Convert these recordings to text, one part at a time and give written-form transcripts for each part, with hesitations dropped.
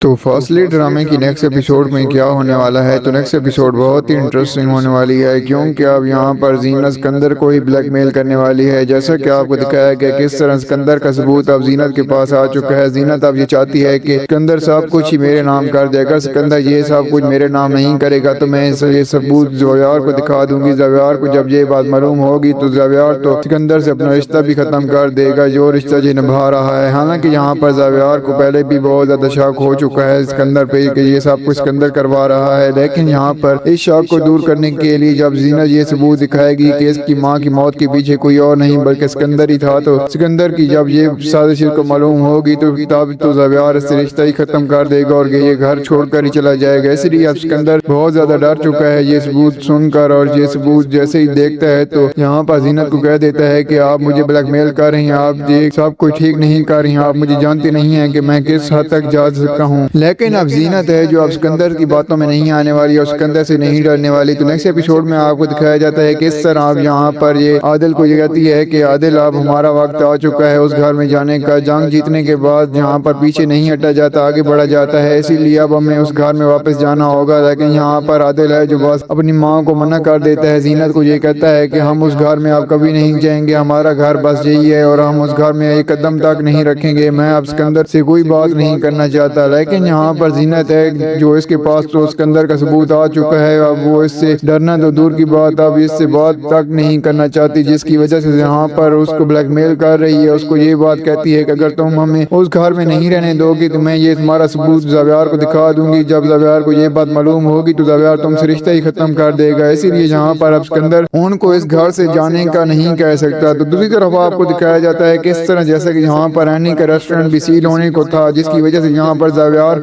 تو فاصلے ڈرامے کی نیکسٹ ایپیسوڈ میں کیا ہونے والا ہے؟ تو نیکسٹ ایپیسوڈ بہت ہی انٹرسٹنگ ہونے والی ہے، کیونکہ اب یہاں پر زینت سکندر کو ہی بلیک میل کرنے والی ہے۔ جیسا کہ آپ کو دکھایا گیا کس طرح سکندر کا ثبوت اب زینت کے پاس آ چکا ہے۔ زینت اب یہ چاہتی ہے کہ سکندر سب کچھ ہی میرے نام کر دے گا۔ سکندر یہ سب کچھ میرے نام نہیں کرے گا تو میں یہ ثبوت زویار کو دکھا دوں گی۔ زویار کو جب یہ بات معلوم ہوگی تو زویار تو سکندر سے اپنا رشتہ بھی ختم کر دے گا، جو رشتہ یہ نبھا رہا ہے۔ حالانکہ یہاں پر زویار کو پہلے بھی بہت زیادہ شک ہو چکا ہے سکندر پہ کہ یہ سب کچھ سکندر کروا رہا ہے، لیکن یہاں پر اس شک کو دور کرنے کے لیے جب زینت یہ ثبوت دکھائے گی کہ اس کی ماں کی موت کے پیچھے کوئی اور نہیں بلکہ سکندر ہی تھا، تو سکندر کی جب یہ سازش کو معلوم ہوگی تو تب تو زویار اس سے رشتہ ہی ختم کر دے گا اور یہ گھر چھوڑ کر ہی چلا جائے گا۔ اس لیے اب سکندر بہت زیادہ ڈر چکا ہے یہ ثبوت سن کر، اور یہ ثبوت جیسے ہی دیکھتا ہے تو یہاں پر زینت کو کہہ دیتا ہے کہ آپ مجھے بلیک میل کر رہی ہیں، آپ یہ سب کچھ ٹھیک نہیں کر رہی ہیں، آپ مجھے جانتے نہیں ہیں کہ میں کس حد تک جا سکتا ہوں۔ لیکن اب زینت ہے جو اب سکندر کی باتوں میں نہیں آنے والی اور سکندر سے نہیں ڈرنے والی۔ تو نیکسٹ ایپیسوڈ میں آپ کو دکھایا جاتا ہے کہ اس طرح اب یہاں پر یہ عادل کو یہ کہتی ہے کہ عادل اب ہمارا وقت آ چکا ہے اس گھر میں جانے کا۔ جنگ جیتنے کے بعد یہاں پر پیچھے نہیں ہٹا جاتا، آگے بڑھا جاتا ہے، اسی لیے اب ہمیں اس گھر میں واپس جانا ہوگا۔ لیکن یہاں پر عادل ہے جو بس اپنی ماں کو منع کر دیتا ہے، زینت کو یہ کہتا ہے کہ ہم اس گھر میں اب کبھی نہیں جائیں گے، ہمارا گھر بس یہی ہے اور ہم اس گھر میں ایک قدم تک نہیں رکھیں گے۔ میں اب سکندر سے کوئی بات نہیں کرنا چاہتا۔ لیکن یہاں پر زینت ہے جو اس کے پاس تو سکندر کا ثبوت آ چکا ہے، اب وہ اس سے ڈرنا تو دور کی بات اب اس سے بات تک نہیں کرنا چاہتی، جس کی وجہ سے یہاں پر اس کو بلیک میل کر رہی ہے۔ اس کو یہ بات کہتی ہے کہ اگر تم ہمیں اس گھر میں نہیں رہنے دو گی تو میں یہ تمہارا ثبوت زویار کو دکھا دوں گی۔ جب زویار کو یہ بات معلوم ہوگی تو زویار تم سے رشتہ ہی ختم کر دے گا۔ اسی لیے یہاں پر اب سکندر ان کو اس گھر سے جانے کا نہیں کہہ سکتا۔ تو دوسری طرف آپ کو دکھایا جاتا ہے کہ اس طرح جیسے کہ یہاں پر اینی کا ریسٹورنٹ بھی سیل ہونے کو تھا، جس کی وجہ سے یہاں پر زویار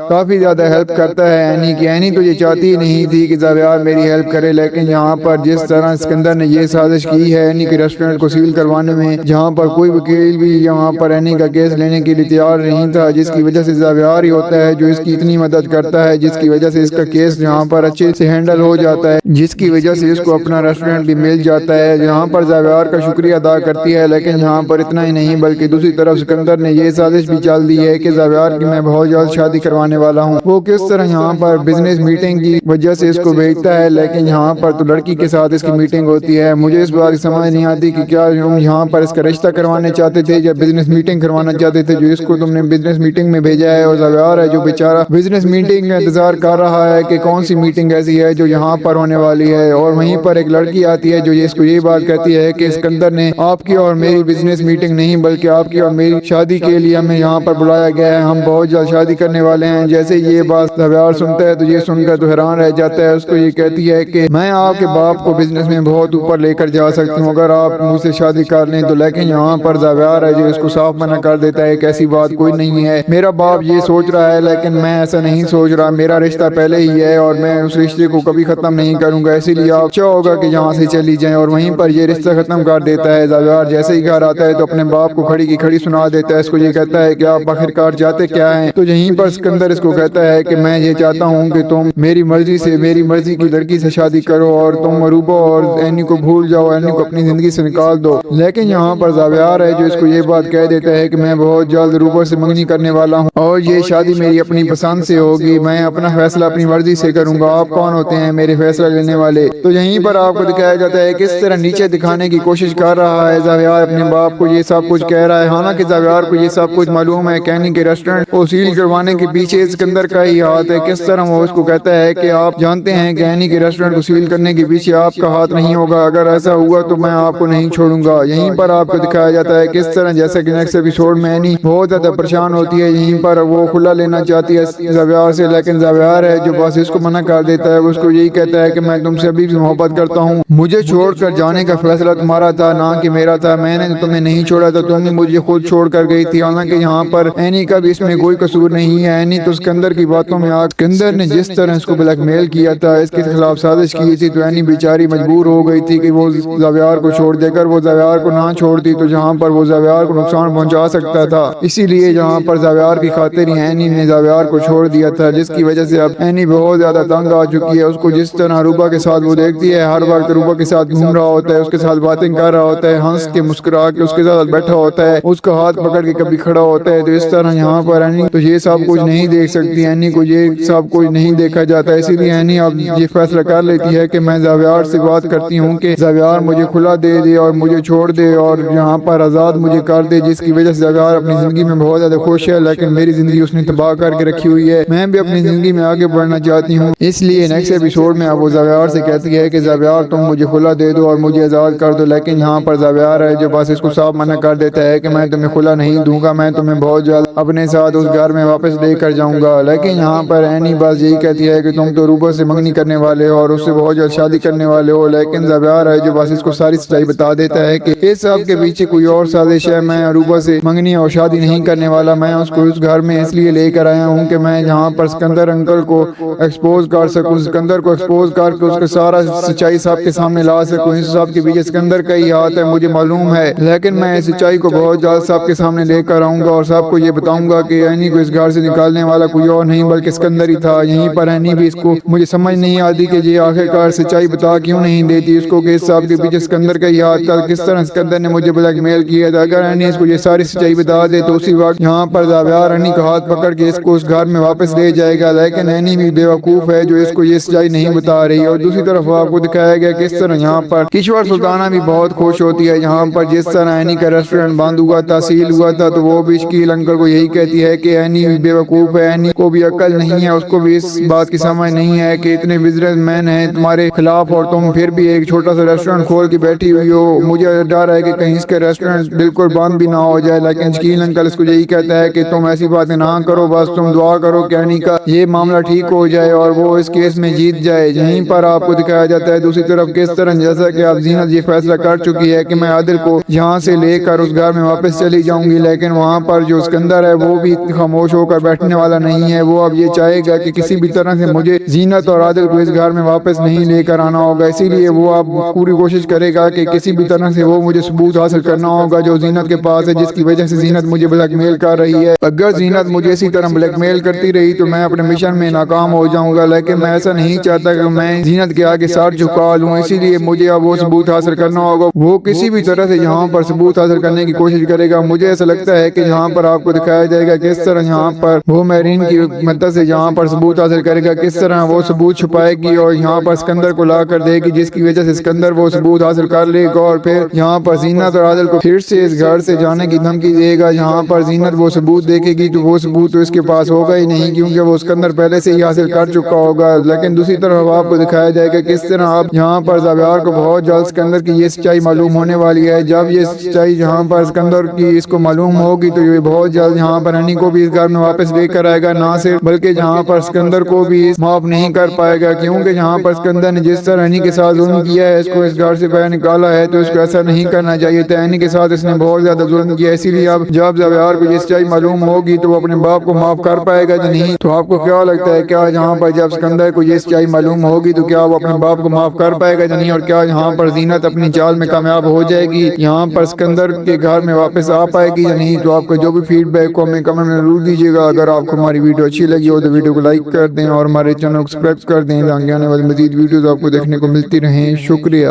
کافی زیادہ ہیلپ کرتا ہے اینی کی۔ اینی تو یہ چاہتی ہی نہیں تھی کہ زویار میری ہیلپ کرے، لیکن یہاں پر جس طرح سکندر نے یہ سازش کی ہے اینی کے ریسٹورنٹ کو سیل کروانے میں، جہاں پر کوئی وکیل بھی یہاں پر اینی کا کیس لینے کے لیے تیار نہیں تھا، جس کی وجہ سے زویار ہی ہوتا ہے جو اس کی اتنی مدد کرتا ہے، جس کی وجہ سے اس کا کیس یہاں پر اچھے سے ہینڈل ہو جاتا ہے، جس کی وجہ سے اس کو اپنا ریسٹورنٹ بھی مل جاتا ہے۔ یہاں پر زویار کا شکریہ ادا کرتی ہے، لیکن یہاں پر اتنا ہی نہیں بلکہ دوسری طرف سکندر نے یہ سازش بھی چال دی ہے کہ زویار کی میں بہت جلد شادی کروانے والا ہوں۔ وہ کس طرح یہاں پر بزنس میٹنگ کی وجہ سے اس کو بھیجتا ہے، لیکن یہاں پر تو لڑکی کے ساتھ اس کی میٹنگ ہوتی ہے۔ مجھے اس بات کی سمجھ نہیں آتی کہ کیا تم یہاں پر اس کا رشتہ کروانے چاہتے تھے یا بزنس میٹنگ کروانا چاہتے تھے، جو اس کو تم نے بزنس میٹنگ میں بھیجا ہے، اور زویار ہے جو بیچارہ بزنس میٹنگ کا انتظار کر رہا ہے کہ کون سی میٹنگ ایسی ہے جو یہاں پر ہونے والی ہے۔ اور وہیں پر ایک لڑکی آتی ہے جو اس کو یہ بات کہتی ہے کہ سکندر نے آپ کی اور میری بزنس میٹنگ نہیں بلکہ آپ کی اور میری شادی کے لیے ہمیں یہاں پر بلایا گیا ہے، ہم بہت جلد شادی کرنے والے ہیں۔ جیسے یہ بات زویار سنتا ہے تو یہ سن کر تو حیران رہ جاتا ہے۔ اس کو یہ کہتی ہے کہ میں آپ کے باپ کو بزنس میں بہت اوپر لے کر جا سکتی ہوں اگر آپ مجھ سے شادی کر لیں تو، لیکن یہاں پر زویار ہے جو اس کو صاف منع کر دیتا ہے کہ ایسی بات کوئی نہیں ہے، میرا باپ یہ سوچ رہا ہے لیکن میں ایسا نہیں سوچ رہا، میرا رشتہ پہلے ہی ہے اور میں اس رشتے کو کبھی ختم نہیں کروں گا، اسی لیے آپ اچھا ہوگا کہ یہاں سے چلی جائیں۔ اور وہیں پر یہ رشتہ ختم کر دیتا ہے۔ زویار جیسے ہی گھر آتا ہے تو اپنے باپ کو کھڑی کی کھڑی سنا دیتا ہے۔ اس کو یہ کہتا ہے کہ آپ آخرکار چاہتے کیا ہیں؟ تو یہیں پر سکندر اس کو کہتا ہے کہ میں یہ چاہتا ہوں کہ تم میری مرضی سے میری مرضی کی لڑکی سے شادی کرو اور تم عروبہ اور اینی کو بھول جاؤ، اینی کو اپنی زندگی سے نکال دو۔ لیکن یہاں پر زویار ہے جو اس کو یہ بات کہہ دیتا ہے کہ میں بہت جلد عروبہ سے منگنی کرنے والا ہوں اور یہ شادی میری اپنی پسند سے ہوگی، میں اپنا فیصلہ اپنی مرضی سے کروں گا، آپ کون ہوتے ہیں میرے فیصلہ لینے والے؟ تو یہیں پر آپ کو دکھایا جاتا ہے کہ کس طرح نیچے دکھانے کی کوشش کر رہا ہے زویار، اپنے باپ کو یہ سب کچھ کہہ رہا ہے، حالانکہ زویار کو یہ سب کچھ معلوم ہے کہ اینی کے ریسٹورنٹ کو سیل کروانے کے پیچھے سکندر کا ہی ہاتھ ہے۔ کس طرح وہ اس کو کہتا ہے کہ آپ جانتے ہیں کہ اینی کے ریسٹورنٹ کو سیل کرنے کے پیچھے آپ کا ہاتھ نہیں ہوگا، اگر ایسا ہوا تو میں آپ کو نہیں چھوڑوں گا۔ یہیں پر آپ کو دکھایا جاتا ہے کس طرح جیسے کہ نیکسٹ ایپیسوڈ میں اینی بہت زیادہ پریشان ہوتی ہے، یہیں پر وہ کھلا لینا چاہتی ہے زویار سے، لیکن زویار ہے جو بس اس کو منع کر دیتا ہے۔ وہ اس کو یہی کہتا ہے کہ میں تم سے ابھی بھی محبت کرتا ہوں، مجھے چھوڑ کر جانے کا فیصلہ تمہارا تھا نہ کہ میرا تھا، میں نے تمہیں نہیں چھوڑا تھا، تم نے مجھے خود چھوڑ کر گئی تھی۔ حالانکہ یہاں پر اینی کا بھی اس میں کوئی قصور نہیں ہے، اینی تو سکندر کی باتوں میں سکندر نے جس طرح اس کو بلیک میل کیا تھا، اس کے خلاف سازش کی تھی، تو اینی بیچاری مجبور ہو گئی تھی کہ وہ زویار کو چھوڑ دے کر وہ زویار کو نہ چھوڑتی تو جہاں پر وہ زویار کو نقصان پہنچا سکتا تھا، اسی لیے جہاں پر زویار کی خاطر ہی اینی نے زویار کو چھوڑ دیا تھا، جس کی وجہ سے اب اینی بہت زیادہ تنگ آ چکی ہے۔ اس کو جس طرح عروبہ کے ساتھ وہ دیکھتی ہے، ہر وقت عروبہ کے ساتھ گھوم رہا ہوتا ہے، اس کے ساتھ باتیں کر رہا ہوتا ہے، ہنس کے مسکرا کے اس کے ساتھ بیٹھا ہوتا ہے، اس کا ہاتھ پکڑ کے کبھی کھڑا ہوتا ہے، تو اس طرح یہاں پر اینی تو یہ سب کچھ نہیں دیکھ سکتی، اینی کو یہ سب کچھ نہیں دیکھا جاتا، اسی لیے اینی اب یہ فیصلہ کر لیتی ہے کہ میں زاویار سے بات کرتی ہوں کہ زاویار مجھے کھلا دے دے اور مجھے چھوڑ دے اور یہاں پر آزاد مجھے کر دے، جس کی وجہ سے زاویار اپنی زندگی میں بہت زیادہ خوش ہے، لیکن میری زندگی اس نے تباہ کر کے رکھی ہوئی ہے، میں بھی اپنی زندگی میں آگے بڑھنا چاہتی ہوں۔ اس لیے نیکسٹ ایپیسوڈ میں اب وہ زاویار سے کہتی ہے کہ زاویار تم مجھے کھلا دے دو اور مجھے آزاد کر دو، لیکن یہاں پر زاویار ہے جو بس اس کو صاف منع کر دیتا ہے کہ میں تمہیں کھلا نہیں دوں گا، میں تمہیں بہت جلد اپنے ساتھ اس گھر میں واپس لے کر جاؤں گا۔ لیکن یہاں پر اینی بس یہی کہتی ہے کہ تم تو روبا سے منگنی کرنے والے ہو اور اس سے بہت جلد شادی کرنے والے ہو، لیکن زاویار ہے جو بس اس کو ساری سچائی بتا دیتا ہے کہ اس سب کے پیچھے کوئی اور سازش ہے، میں روبا سے منگنی اور شادی نہیں کرنے والا، میں اس کو اس گھر میں اس لیے لے کر آیا ہوں کہ میں یہاں پر سکندر انکل کو ایکسپوز کر سکوں، سکندر کو ایکسپوز کر کے اس کا سارا سچائی سب کے سامنے لا سکوں، اس سب کے پیچھے سکندر کا ہی ہاتھ ہے مجھے معلوم ہے، لیکن میں اس سچائی کو بہت جلد سب کے سامنے لے کر آؤں گا اور سب کو یہ بتاؤں گا کہ اینی کو اس گھر سے نکالنے والا کوئی اور نہیں بلکہ سکندر ہی تھا۔ یہیں پر اینی بھی اس کو مجھے سمجھ نہیں آتی کہ یہ آخرکار سچائی بتا کیوں نہیں دیتی اس کو کہ اس سب کے پیچھے سکندر کا ہی ہاتھ تھا، کس طرح سکندر نے مجھے بلیک میل کیا تھا۔ اگر اینی اس کو یہ ساری سچائی بتا دے تو اسی وقت یہاں پر زاویار اینی کا ہاتھ پکڑ کے اس کو اس گھر میں واپس لے جائے گا، لیکن اینی بھی بیوقوف ہے جو اس کو یہ سچائی نہیں بتا رہی، اور دوسری طرف آپ کو دکھایا گیا کس طرح یہاں پر کشور سلطانہ بھی بہت خوش ہوتی ہے، یہاں پر جس طرح اینی کا ریسٹورنٹ بند ہوا تھا، سیل ہوا تھا، تو وہ بھی شکیل انکل کو یہی کہتی ہے کہ اینی بھی بیوقوف ہے، اینی کو بھی عقل نہیں ہے، اس کو بھی اس بات کی سمجھ نہیں ہے کہ اتنے بزنس مین ہیں تمہارے خلاف اور تم پھر بھی ایک چھوٹا سا ریسٹورنٹ کھول کے بیٹھی ہوئی ہو، مجھے ڈر ہے کہ کہیں اس کے ریسٹورنٹ بالکل بند بھی نہ ہو جائے، لیکن شکیل انکل اس کو یہی کہتا ہے کہ تم ایسی باتیں نہ کرو، بس تم دعا کرو کہ اینی کا یہ معاملہ ٹھیک ہو جائے اور وہ اس کیس میں جیت جائے۔ یہیں پر آپ کو دکھایا جاتا ہے دوسری طرف کس طرح جیسا کہ اب زینت یہ فیصلہ کر چکی ہے کہ میں عادل کو یہاں سے لے کر اس گھر میں واپس چلی جاؤں گی، لیکن وہاں پر جو سکندر ہے وہ بھی خاموش ہو کر بیٹھنے والا نہیں ہے، وہ اب یہ چاہے گا کہ کسی بھی طرح سے مجھے زینت اور عادل کو اس گھر میں واپس نہیں لے کر آنا ہوگا، اسی لیے وہ اب پوری کوشش کرے گا کہ کسی بھی طرح سے وہ مجھے ثبوت حاصل کرنا ہوگا جو زینت کے پاس ہے، جس کی وجہ سے زینت مجھے بلیک میل کر رہی ہے۔ اگر زینت مجھے اسی طرح بلیک میل کرتی رہی تو میں اپنے مشن میں ناکام ہو جاؤں گا، لیکن میں ایسا نہیں چاہتا کہ میں زینت کے آگے سر جھکا لوں، اسی لیے مجھے اب وہ ثبوت حاصل کرنا ہوگا، وہ کسی بھی طرح سے یہاں پر ثبوت حاصل کرنے کی کوشش کرے گا۔ مجھے ایسا لگتا ہے کہ یہاں پر آپ کو دکھایا جائے گا کس طرح یہاں پر وہ میرین کی مدد سے یہاں پر ثبوت حاصل کرے گا، کس طرح وہ ثبوت چھپائے گی اور یہاں پر سکندر کو لا کر دے گی، جس کی وجہ سے سکندر وہ ثبوت حاصل کر لے گا اور پھر یہاں پر زینت اور عادل کو پھر سے اس گھر سے جانے کی دھمکی دے گا۔ یہاں پر زینت وہ ثبوت دیکھے گی تو وہ ثبوت تو اس کے پاس ہوگا ہی نہیں کیونکہ وہ سکندر پہلے سے ہی حاصل کر چکا ہوگا، لیکن دوسری طرف آپ کو دکھایا جائے گا کس طرح اب یہاں پر زاویار کو بہت جلد سکندر کی یہ سچائی معلوم ہونے والی ہے۔ جب یہ سچائی یہاں پر سکندر کی اس کو معلوم ہوگی تو یہ بہت جلد یہاں پر اینی کو بھی اس گھر میں واپس لے کر آئے گا، نہ صرف بلکہ یہاں پر سکندر کو بھی معاف نہیں کر پائے گا، کیونکہ یہاں پر سکندر نے جس طرح اینی کے ساتھ ظلم کیا ہے، اس کو اس گھر سے باہر نکالا ہے، تو اس کو ایسا نہیں کرنا چاہیے تھا، اینی کے ساتھ اس نے بہت زیادہ ظلم کیا، اسی لیے اب جب زاویار کو یہ سچائی معلوم ہوگی تو وہ اپنے باپ کو معاف کر پائے گا یا نہیں؟ تو آپ کو کیا لگتا ہے کیا یہاں پر جب سکندر کو یہ سچائی معلوم ہوگی تو کیا وہ اپنے باپ کو معاف کر پائے گا یا نہیں، اور کیا یہاں پر زینت اپنی چال میں کامیاب ہو جائے گی، یہاں پر سکندر کے گھر میں واپس آ پائے گی یا نہیں؟ تو آپ کو جو بھی فیڈ بیک کو ہمیں کمنٹ میں ضرور دیجیے گا۔ اگر آپ کو ہماری ویڈیو اچھی لگی ہو تو ویڈیو کو لائک کر دیں اور ہمارے چینل کو سبسکرائب کر دیں تاکہ آنے والی مزید ویڈیوز آپ کو دیکھنے کو ملتی رہیں۔ شکریہ۔